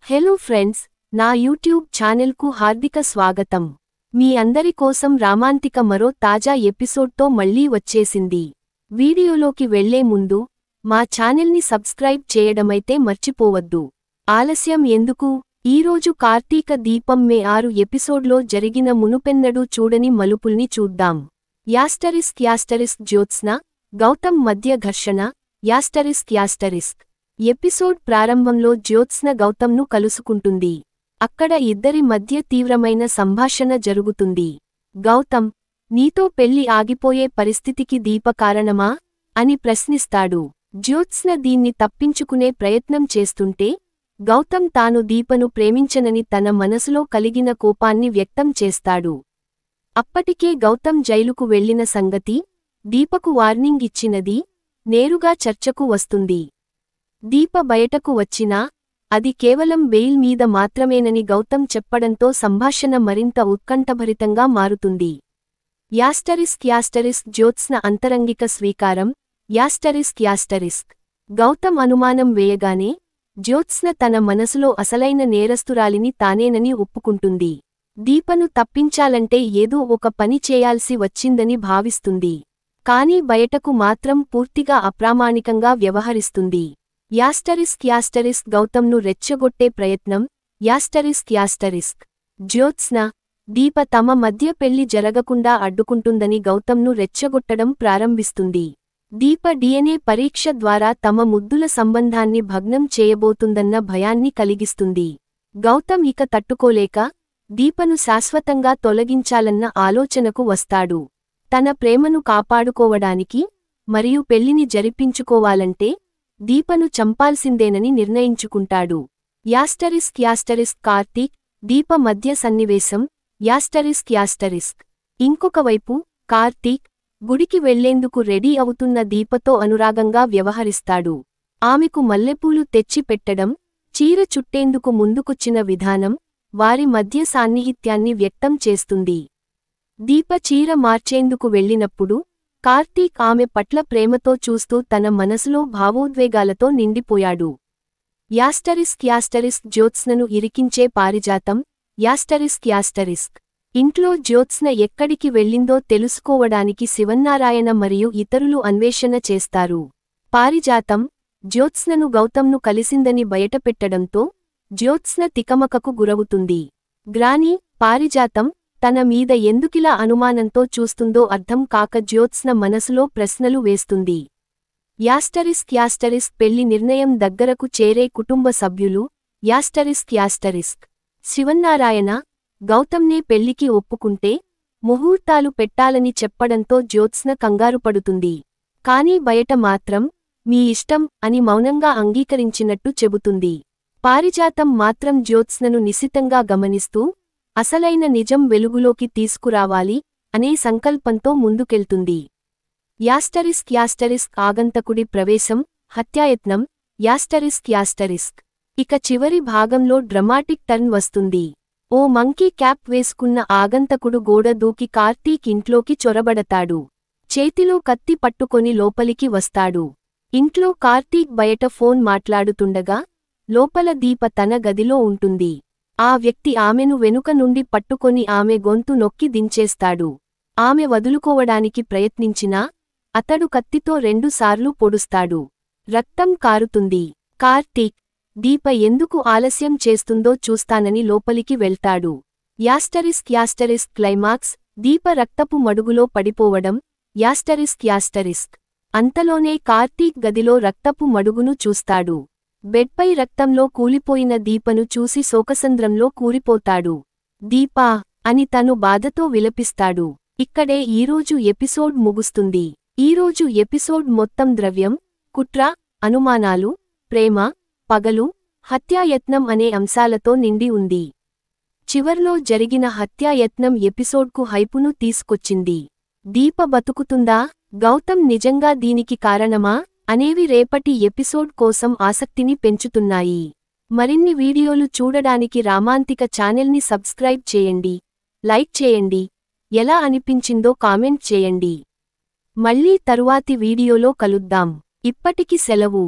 Hello friends, నా YouTube ఛానల్కు హార్దిక స్వాగతం. మీ అందరి కోసం రామాంతిక మరో తాజా ఎపిసోడ్తో మళ్ళీ వచ్చేసింది. వీడియోలోకి వెళ్లే ముందు మా ఛానల్ని సబ్స్క్రైబ్ చేయడమైతే మర్చిపోవద్దు. ఆలస్యం ఎందుకు? ఈరోజు కార్తీక దీపం మే 6 ఎపిసోడ్లో జరిగిన మునుపెన్నడూ చూడని మలుపుల్ని చూద్దాం. యాస్టరిస్క్ జ్యోత్స్న, గౌతమ్ మధ్య ఘర్షణ. యాస్టరిస్క్ ఎపిసోడ్ ప్రారంభంలో జ్యోత్స్న గౌతమ్ను కలుసుకుంటుంది. అక్కడ ఇద్దరి మధ్య తీవ్రమైన సంభాషణ జరుగుతుంది. గౌతమ్, నీతో పెళ్లి ఆగిపోయే పరిస్థితికి దీప కారణమా అని ప్రశ్నిస్తాడు. జ్యోత్స్న దీన్ని తప్పించుకునే ప్రయత్నం చేస్తుంటే, గౌతమ్ తాను దీపను ప్రేమించనని తన మనసులో కలిగిన కోపాన్ని వ్యక్తం చేస్తాడు. అప్పటికే గౌతమ్ జైలుకు వెళ్లిన సంగతి, దీపకు వార్నింగ్ ఇచ్చినది నేరుగా చర్చకు వస్తుంది. దీప బయటకు వచ్చినా అది కేవలం బెయిల్ మీద మాత్రమేనని గౌతమ్ చెప్పడంతో సంభాషణ మరింత ఉత్కంఠభరితంగా మారుతుంది. యాస్టరిస్క్ జ్యోత్స్న అంతరంగిక స్వీకారం. యాస్టరిస్క్ గౌతమ్ అనుమానం వేయగానే జ్యోత్స్న తన మనసులో అసలైన నేరస్తురాలిని తానేనని ఒప్పుకుంటుంది. దీపను తప్పించాలంటే ఏదో ఒక పని చేయాల్సి వచ్చిందని భావిస్తుంది. కానీ బయటకు మాత్రం పూర్తిగా అప్రామాణికంగా వ్యవహరిస్తుంది. యాస్టరిస్క్ గౌతమ్ను రెచ్చగొట్టే ప్రయత్నం. యాస్టరిస్క్ జ్యోత్స్న, దీప తమ మధ్య పెళ్లి జరగకుండా అడ్డుకుంటుందని గౌతమ్ను రెచ్చగొట్టడం ప్రారంభిస్తుంది. దీప DNA పరీక్ష ద్వారా తమ ముద్దుల సంబంధాన్ని భగ్నం చేయబోతుందన్న భయాన్ని కలిగిస్తుంది. గౌతమ్ ఇక తట్టుకోలేక దీపను శాశ్వతంగా తొలగించాలన్న ఆలోచనకు వస్తాడు. తన ప్రేమను కాపాడుకోవడానికి మరియు పెళ్లిని జరిపించుకోవాలంటే దీపను చంపాల్సిందేనని నిర్ణయించుకుంటాడు. యాస్టరిస్క్ కార్తీక్, దీప మధ్య సన్నివేశం. యాస్టరిస్క్ ఇంకొకవైపు కార్తీక్ గుడికి వెళ్లేందుకు రెడీ అవుతున్న దీపతో అనురాగంగా వ్యవహరిస్తాడు. ఆమెకు మల్లెపూలు తెచ్చి పెట్టడం, చీర చుట్టేందుకు ముందుకొచ్చిన విధానం వారి మధ్య సాన్నిహిత్యాన్ని వ్యక్తం చేస్తుంది. దీప చీర మార్చేందుకు వెళ్ళినప్పుడు కార్తీక్ ఆమె పట్ల ప్రేమతో చూస్తూ తన మనసులో భావోద్వేగాలతో నిండిపోయాడు. యాస్టరిస్క్ జ్యోత్స్నను ఇరికించే పారిజాతం. యాస్టరిస్క్ ఇంట్లో జ్యోత్స్న ఎక్కడికి వెళ్ళిందో తెలుసుకోవడానికి శివన్నారాయణ మరియు ఇతరులు అన్వేషణ చేస్తారు. పారిజాతం జ్యోత్స్నను గౌతమ్ను కలిసిందని బయటపెట్టడంతో జ్యోత్స్న తికమకకు గురవుతుంది. గ్రాని, పారిజాతం తన మీద ఎందుకిలా అనుమానంతో చూస్తుందో అర్థం కాక జ్యోత్స్న మనసులో ప్రశ్నలు వేస్తుంది. యాస్టరిస్క్ పెళ్లి నిర్ణయం దగ్గరకు చేరే కుటుంబ సభ్యులు. యాస్టరిస్క్ శివన్నారాయణ, గౌతమ్నే పెళ్లికి ఒప్పుకుంటే ముహూర్తాలు పెట్టాలని చెప్పడంతో జ్యోత్స్న కంగారుపడుతుంది. కానీ బయట మాత్రం మీ ఇష్టం అని మౌనంగా అంగీకరించినట్టు చెబుతుంది. పారిజాతం మాత్రం జ్యోత్స్నను నిశితంగా గమనిస్తూ అసలైన నిజం వెలుగులోకి తీసుకురావాలి అనే సంకల్పంతో ముందుకెళ్తుంది. యాస్టరిస్క్ ఆగంతకుడి ప్రవేశం, హత్యాయత్నం. యాస్టరిస్క్ ఇక చివరి భాగంలో డ్రమాటిక్ టర్న్ వస్తుంది. ఓ మంకీ క్యాప్ వేసుకున్న ఆగంతకుడు గోడ దూకి కార్తీక్ ఇంట్లోకి చొరబడతాడు. చేతిలో కత్తి పట్టుకొని లోపలికి వస్తాడు. ఇంట్లో కార్తీక్ బయట ఫోన్ మాట్లాడుతుండగా లోపల దీప తన గదిలో ఉంటుంది. ఆ వ్యక్తి ఆమెను వెనుక నుండి పట్టుకొని ఆమె గొంతు నొక్కి దించేస్తాడు. ఆమె వదులుకోవడానికి ప్రయత్నించినా అతడు కత్తితో 2 సార్లు పొడుస్తాడు. రక్తం కారుతుంది. కార్తీక్, దీప ఎందుకు ఆలస్యం చేస్తుందో చూస్తానని లోపలికి వెళ్తాడు. Asterisk climax. దీప రక్తపు మడుగులో పడిపోవడం. యాస్టరిస్క్ అంతలోనే కార్తీక్ గదిలో రక్తపు మడుగును చూస్తాడు. బెడ్పై రక్తంలో కూలిపోయిన దీపను చూసి శోకసంద్రంలో కూరిపోతాడు. దీపా అని తను బాధతో విలపిస్తాడు. ఇక్కడే ఈరోజు ఎపిసోడ్ ముగుస్తుంది. ఈరోజు ఎపిసోడ్ మొత్తం ద్రవ్యం, కుట్ర, అనుమానాలు, ప్రేమ, పగలు, హత్యాయత్నం అనే అంశాలతో నిండి ఉంది. చివర్లో జరిగిన హత్యాయత్నం ఎపిసోడ్కు హైపును తీసుకొచ్చింది. దీప బతుకుతుందా? గౌతమ్ నిజంగా దీనికి కారణమా అనేవి రేపటి ఎపిసోడ్ కోసం ఆసక్తిని పెంచుతున్నాయి. మరిన్ని వీడియోలు చూడడానికి రామాంతిక ఛానల్ని సబ్స్క్రైబ్ చేయండి, లైక్ చేయండి. ఎలా అనిపించిందో కామెంట్ చేయండి. మళ్ళీ తరువాతి వీడియోలో కలుద్దాం. ఇప్పటికి సెలవు.